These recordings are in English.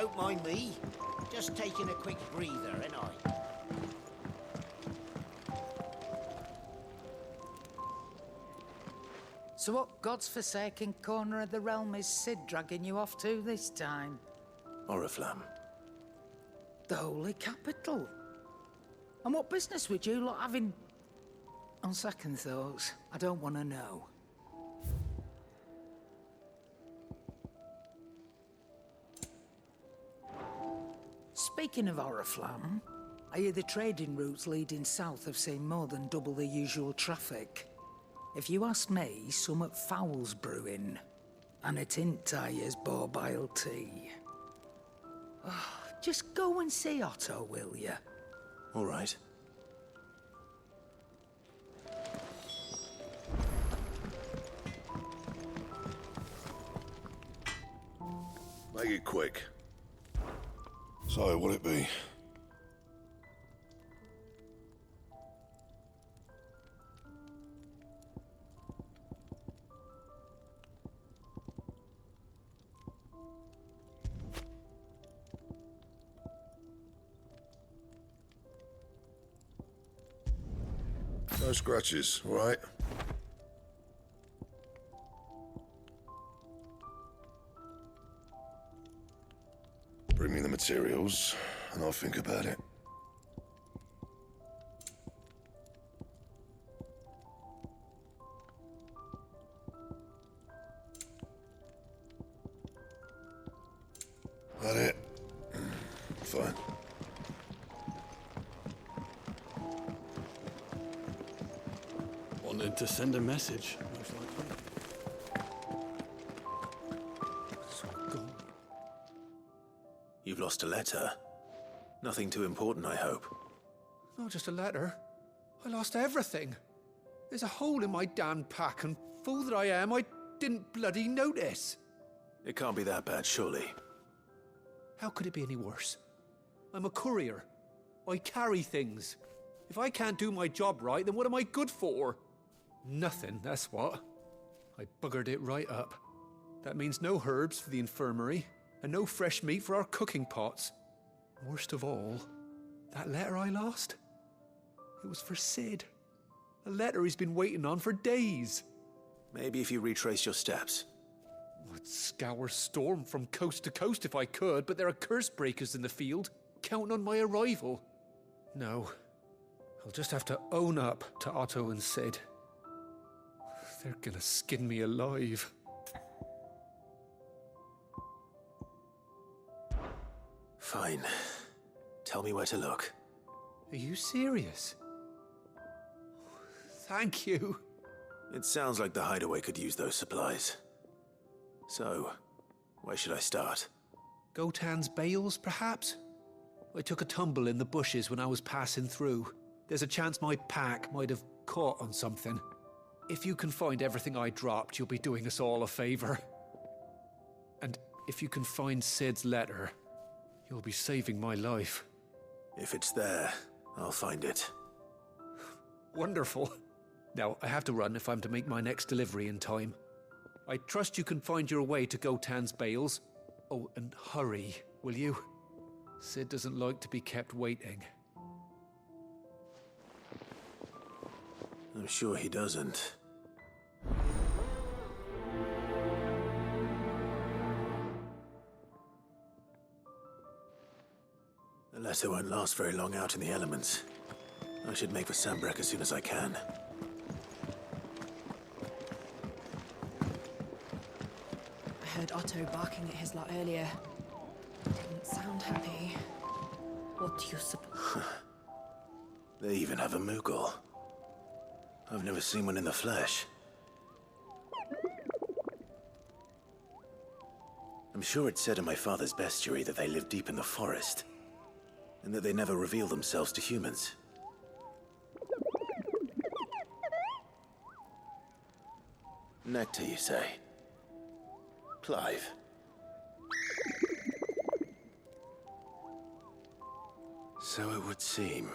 don't mind me. Just taking a quick breather, ain't I? So what God's forsaken corner of the realm is Sid dragging you off to this time? Oriflamme. The Holy Capital. And what business would you lot having? On second thoughts, I don't want to know. Speaking of Oriflamme, I hear the trading routes leading south have seen more than double the usual traffic. If you ask me, summat foul's brewing. And it ain't Tyre's borbile tea. Oh, just go and see Otto, will you? All right. Make it quick. So, what'll it be? No scratches, all right? Bring me the materials, and I'll think about it. That it? Fine. Wanted to send a message, most likely. You've lost a letter. Nothing too important, I hope. Not just a letter. I lost everything. There's a hole in my damn pack, and fool that I am, I didn't bloody notice. It can't be that bad, surely. How could it be any worse? I'm a courier. I carry things. If I can't do my job right, then what am I good for? Nothing, that's what. I buggered it right up. That means no herbs for the infirmary, and no fresh meat for our cooking pots. Worst of all, that letter I lost? It was for Sid. A letter he's been waiting on for days. Maybe if you retrace your steps. I'd scour Storm from coast to coast if I could, but there are curse breakers in the field, counting on my arrival. No, I'll just have to own up to Otto and Sid. They're gonna skin me alive. Fine. Tell me where to look. Are you serious? Thank you. It sounds like the Hideaway could use those supplies. So, where should I start? Gotan's bales, perhaps? I took a tumble in the bushes when I was passing through. There's a chance my pack might have caught on something. If you can find everything I dropped, you'll be doing us all a favor. And if you can find Sid's letter, you'll be saving my life. If it's there, I'll find it. Wonderful. Now, I have to run if I'm to make my next delivery in time. I trust you can find your way to Gotan's bales. Oh, and hurry, will you? Sid doesn't like to be kept waiting. I'm sure he doesn't. The letter won't last very long out in the elements. I should make for Sambrek as soon as I can. I heard Otto barking at his lot earlier. Didn't sound happy. What do you suppose? They even have a Moogle. I've never seen one in the flesh. I'm sure it said in my father's bestiary that they live deep in the forest, and that they never reveal themselves to humans. Nectar, you say? Clive. So it would seem.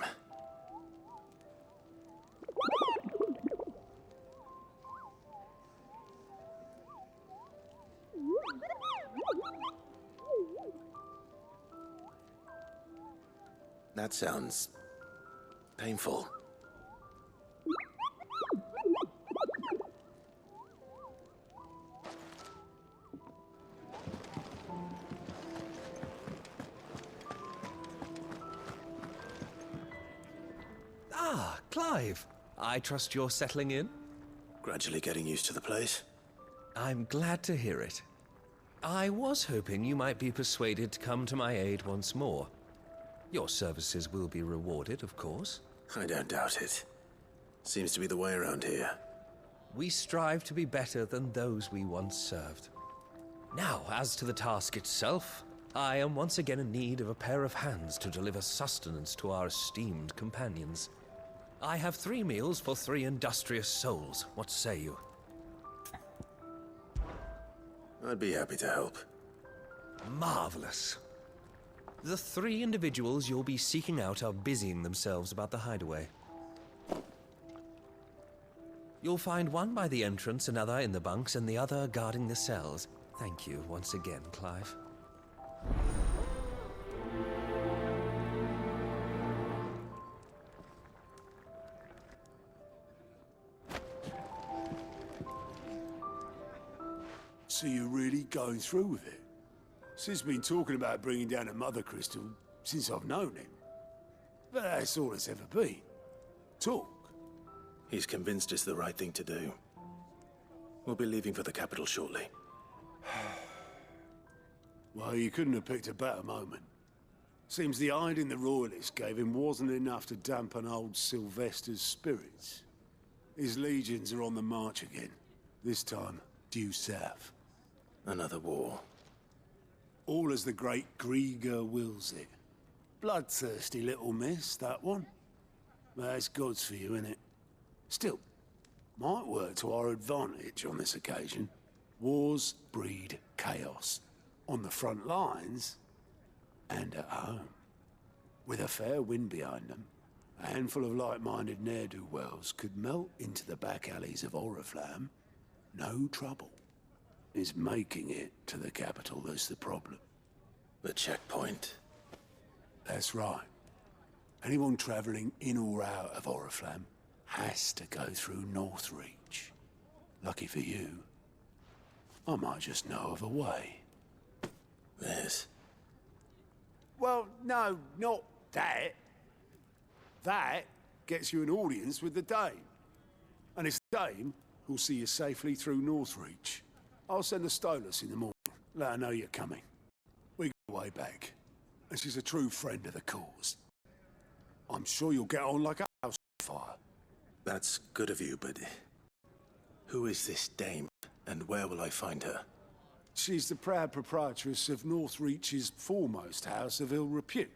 That sounds painful. Ah, Clive. I trust you're settling in? Gradually getting used to the place. I'm glad to hear it. I was hoping you might be persuaded to come to my aid once more. Your services will be rewarded, of course. I don't doubt it. Seems to be the way around here. We strive to be better than those we once served. Now, as to the task itself, I am once again in need of a pair of hands to deliver sustenance to our esteemed companions. I have 3 meals for 3 industrious souls. What say you? I'd be happy to help. Marvelous. The 3 individuals you'll be seeking out are busying themselves about the hideaway. You'll find one by the entrance, another in the bunks, and the other guarding the cells. Thank you once again, Clive. So you're really going through with it? Sid's been talking about bringing down a mother crystal since I've known him. But that's all it's ever been. Talk. He's convinced it's the right thing to do. We'll be leaving for the capital shortly. Well, you couldn't have picked a better moment. Seems the hiding the royalists gave him wasn't enough to dampen old Sylvester's spirits. His legions are on the march again. This time, due south. Another war. All as the great Grieger wills it. Bloodthirsty little miss, that one. That's God's for you, innit? Still, might work to our advantage on this occasion. Wars breed chaos. On the front lines, and at home. With a fair wind behind them, a handful of like-minded ne'er-do-wells could melt into the back alleys of Oriflamme. No trouble. It's making it to the capital that's the problem. The checkpoint. That's right. Anyone travelling in or out of Oriflamme has to go through Northreach. Lucky for you, I might just know of a way. This. Well, no, not that. That gets you an audience with the Dame. And it's the Dame who'll see you safely through Northreach. I'll send a Stolas in the morning. Let her know you're coming. We go way back. And she's a true friend of the cause. I'm sure you'll get on like a house on fire. That's good of you, but who is this dame, and where will I find her? She's the proud proprietress of Northreach's foremost house of ill repute,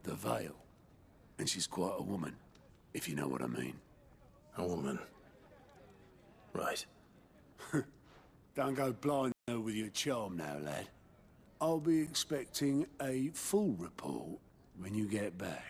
the Vale. And she's quite a woman, if you know what I mean. A woman. Right. Don't go blind there with your charm now, lad. I'll be expecting a full report when you get back.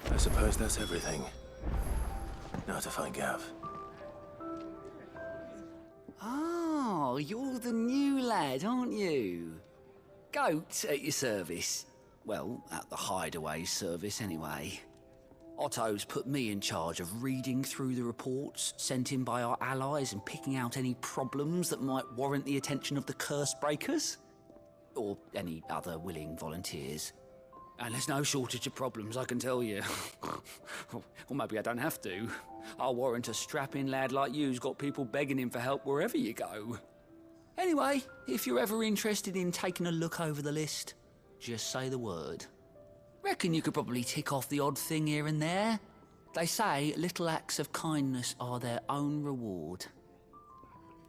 I suppose that's everything. Now to find Gav. Oh, you're the new lad, aren't you? Goat at your service. Well, at the Hideaway service, anyway. Otto's put me in charge of reading through the reports sent in by our allies and picking out any problems that might warrant the attention of the curse breakers. Or any other willing volunteers. And there's no shortage of problems, I can tell you. Or maybe I don't have to. I'll warrant a strapping lad like you's got people begging him for help wherever you go. Anyway, if you're ever interested in taking a look over the list, just say the word. Reckon you could probably tick off the odd thing here and there. They say little acts of kindness are their own reward.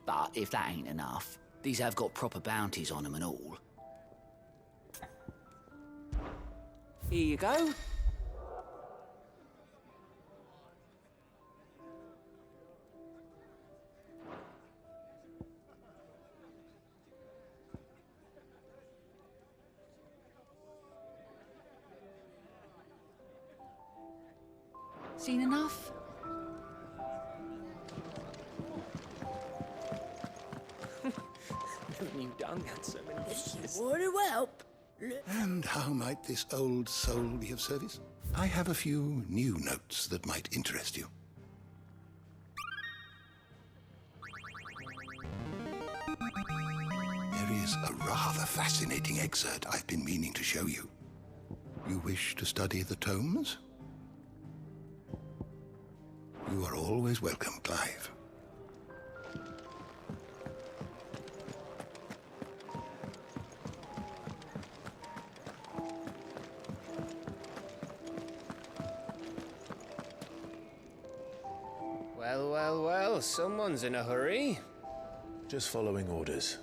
But if that ain't enough, these have got proper bounties on them and all. Here you go. Seen enough? Haven't you done that so many years? Water help. And how might this old soul be of service? I have a few new notes that might interest you. There is a rather fascinating excerpt I've been meaning to show you. You wish to study the tomes? You are always welcome, Clive. Well, well, well, someone's in a hurry. Just following orders.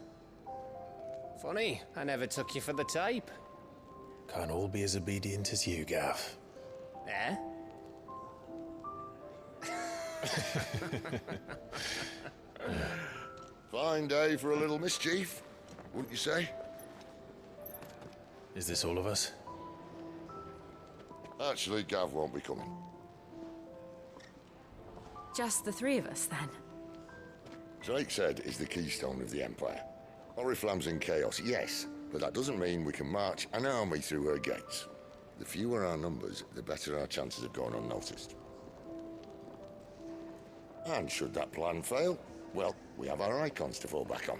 Funny, I never took you for the type. Can't all be as obedient as you, Gav. Eh? Fine day for a little mischief, wouldn't you say? Is this all of us? Actually, Gav won't be coming. Just the three of us, then? Drake's Head is the keystone of the Empire. Oriflamme's in chaos, yes, but that doesn't mean we can march an army through her gates. The fewer our numbers, the better our chances of going unnoticed. And should that plan fail, well, we have our icons to fall back on.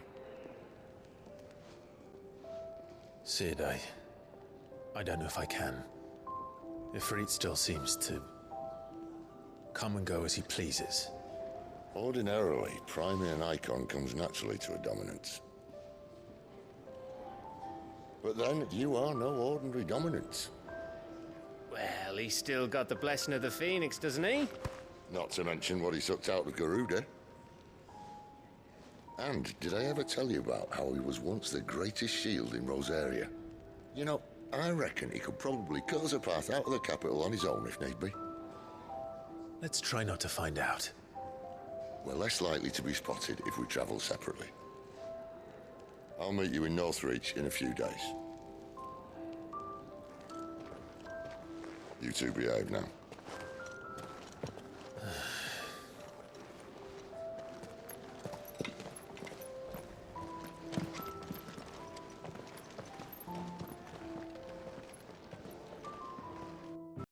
Sid, I don't know if I can. Ifrit still seems to come and go as he pleases. Ordinarily, priming an icon comes naturally to a dominance. But then, you are no ordinary dominance. Well, he's still got the blessing of the Phoenix, doesn't he? Not to mention what he sucked out of Garuda. And did I ever tell you about how he was once the greatest shield in Rosaria? You know, I reckon he could probably cut us a path out of the capital on his own if need be. Let's try not to find out. We're less likely to be spotted if we travel separately. I'll meet you in Northreach in a few days. You two behave now.